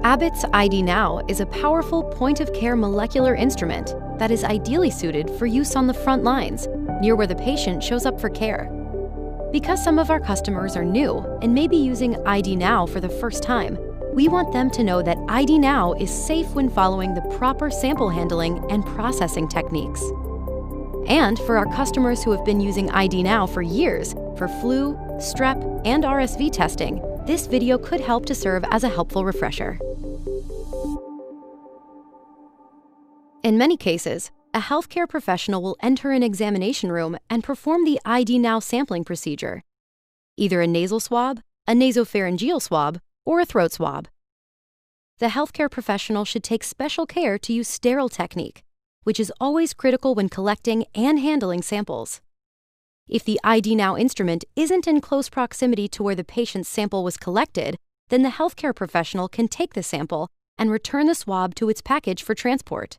Abbott's ID Now is a powerful point-of-care molecular instrument that is ideally suited for use on the front lines, near where the patient shows up for care. Because some of our customers are new and may be using ID Now for the first time, we want them to know that ID Now is safe when following the proper sample handling and processing techniques. And for our customers who have been using ID Now for years for flu, strep, and RSV testing, this video could help to serve as a helpful refresher. In many cases, a healthcare professional will enter an examination room and perform the ID Now sampling procedure, either a nasal swab, a nasopharyngeal swab, or a throat swab. The healthcare professional should take special care to use sterile technique, which is always critical when collecting and handling samples. If the ID Now instrument isn't in close proximity to where the patient's sample was collected, then the healthcare professional can take the sample and return the swab to its package for transport.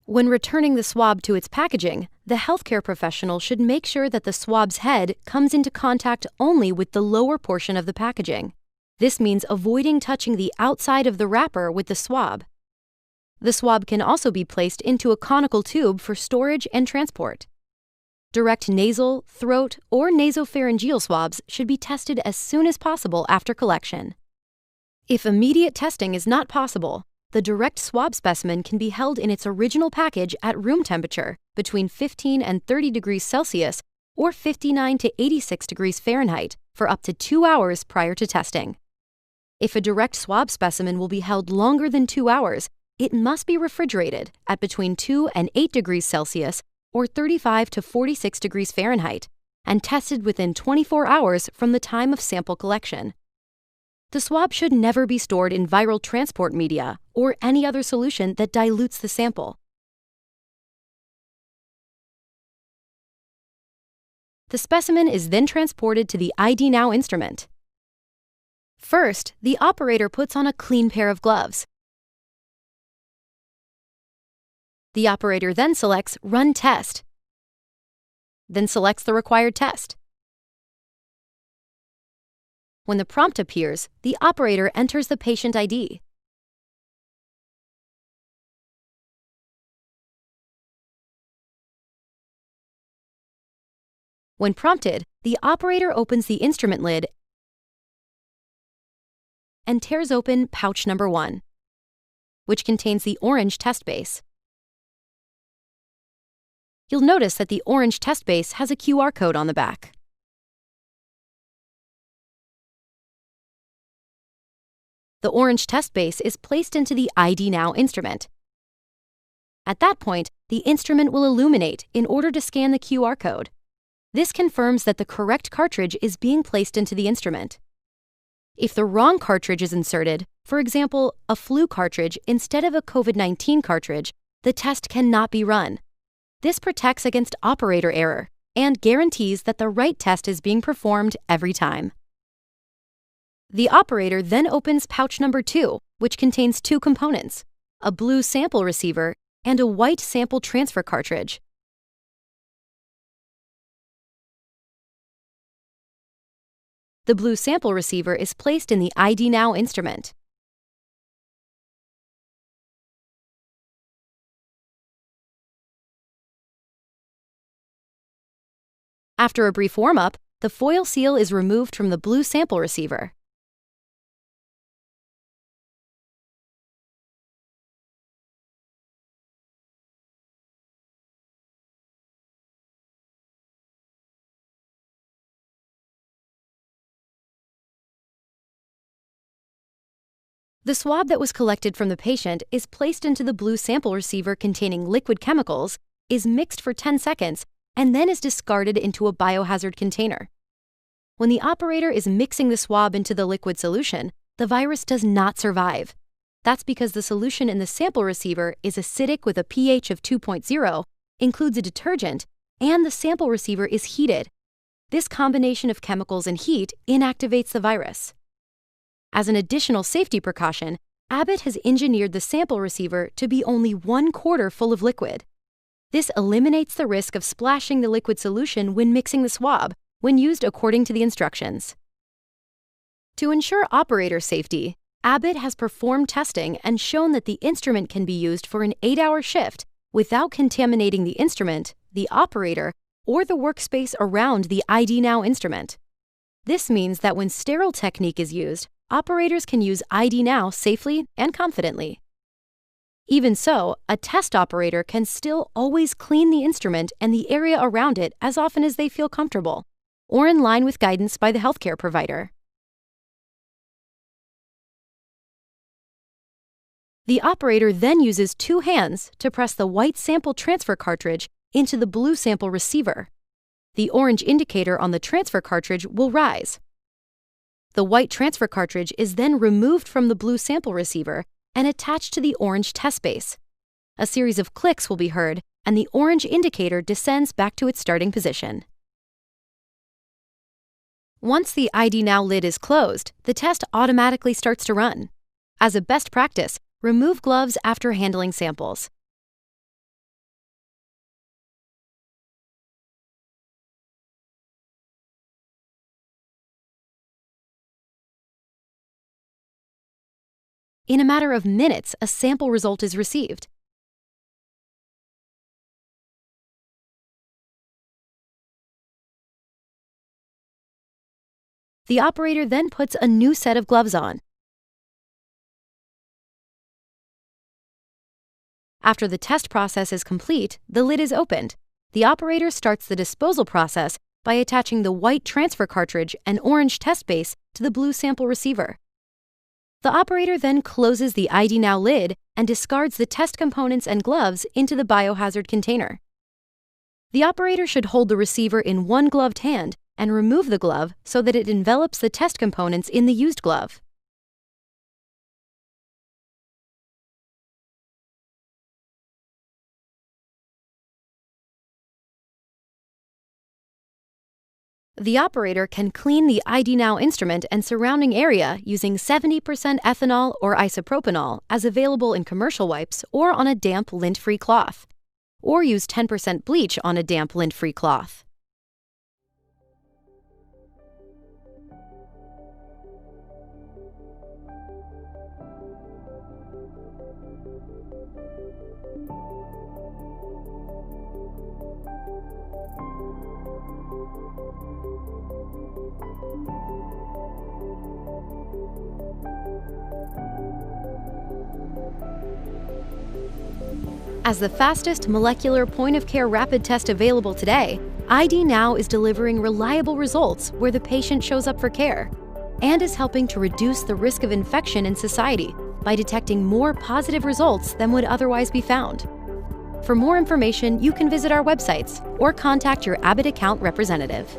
When returning the swab to its packaging, the healthcare professional should make sure that the swab's head comes into contact only with the lower portion of the packaging. This means avoiding touching the outside of the wrapper with the swab. The swab can also be placed into a conical tube for storage and transport. Direct nasal, throat, or nasopharyngeal swabs should be tested as soon as possible after collection. If immediate testing is not possible, the direct swab specimen can be held in its original package at room temperature between 15 and 30 degrees Celsius or 59 to 86 degrees Fahrenheit for up to 2 hours prior to testing. If a direct swab specimen will be held longer than 2 hours, it must be refrigerated at between 2 and 8 degrees Celsius or 35 to 46 degrees Fahrenheit and tested within 24 hours from the time of sample collection. The swab should never be stored in viral transport media or any other solution that dilutes the sample. The specimen is then transported to the ID Now instrument. First, the operator puts on a clean pair of gloves. The operator then selects Run Test, then selects the required test. When the prompt appears, the operator enters the patient ID. When prompted, the operator opens the instrument lid and tears open pouch number 1, which contains the orange test base. You'll notice that the orange test base has a QR code on the back. The orange test base is placed into the ID Now instrument. At that point, the instrument will illuminate in order to scan the QR code. This confirms that the correct cartridge is being placed into the instrument. If the wrong cartridge is inserted, for example, a flu cartridge instead of a COVID-19 cartridge, the test cannot be run. This protects against operator error and guarantees that the right test is being performed every time. The operator then opens pouch number 2, which contains 2 components, a blue sample receiver and a white sample transfer cartridge. The blue sample receiver is placed in the ID Now instrument. After a brief warm-up, the foil seal is removed from the blue sample receiver. The swab that was collected from the patient is placed into the blue sample receiver containing liquid chemicals, is mixed for 10 seconds, and then is discarded into a biohazard container. When the operator is mixing the swab into the liquid solution, the virus does not survive. That's because the solution in the sample receiver is acidic with a pH of 2.0, includes a detergent, and the sample receiver is heated. This combination of chemicals and heat inactivates the virus. As an additional safety precaution, Abbott has engineered the sample receiver to be only 1/4 full of liquid. This eliminates the risk of splashing the liquid solution when mixing the swab, when used according to the instructions. To ensure operator safety, Abbott has performed testing and shown that the instrument can be used for an 8-hour shift without contaminating the instrument, the operator, or the workspace around the ID Now instrument. This means that when sterile technique is used, operators can use ID Now safely and confidently. Even so, a test operator can still always clean the instrument and the area around it as often as they feel comfortable, or in line with guidance by the healthcare provider. The operator then uses 2 hands to press the white sample transfer cartridge into the blue sample receiver. The orange indicator on the transfer cartridge will rise. The white transfer cartridge is then removed from the blue sample receiver and attached to the orange test base. A series of clicks will be heard, and the orange indicator descends back to its starting position. Once the ID Now lid is closed, the test automatically starts to run. As a best practice, remove gloves after handling samples. In a matter of minutes, a sample result is received. The operator then puts a new set of gloves on. After the test process is complete, the lid is opened. The operator starts the disposal process by attaching the white transfer cartridge and orange test base to the blue sample receiver. The operator then closes the ID Now lid and discards the test components and gloves into the biohazard container. The operator should hold the receiver in one gloved hand and remove the glove so that it envelops the test components in the used glove. The operator can clean the ID Now instrument and surrounding area using 70% ethanol or isopropanol as available in commercial wipes or on a damp lint-free cloth, or use 10% bleach on a damp lint-free cloth. As the fastest molecular point-of-care rapid test available today, ID Now is delivering reliable results where the patient shows up for care and is helping to reduce the risk of infection in society by detecting more positive results than would otherwise be found. For more information, you can visit our websites or contact your Abbott account representative.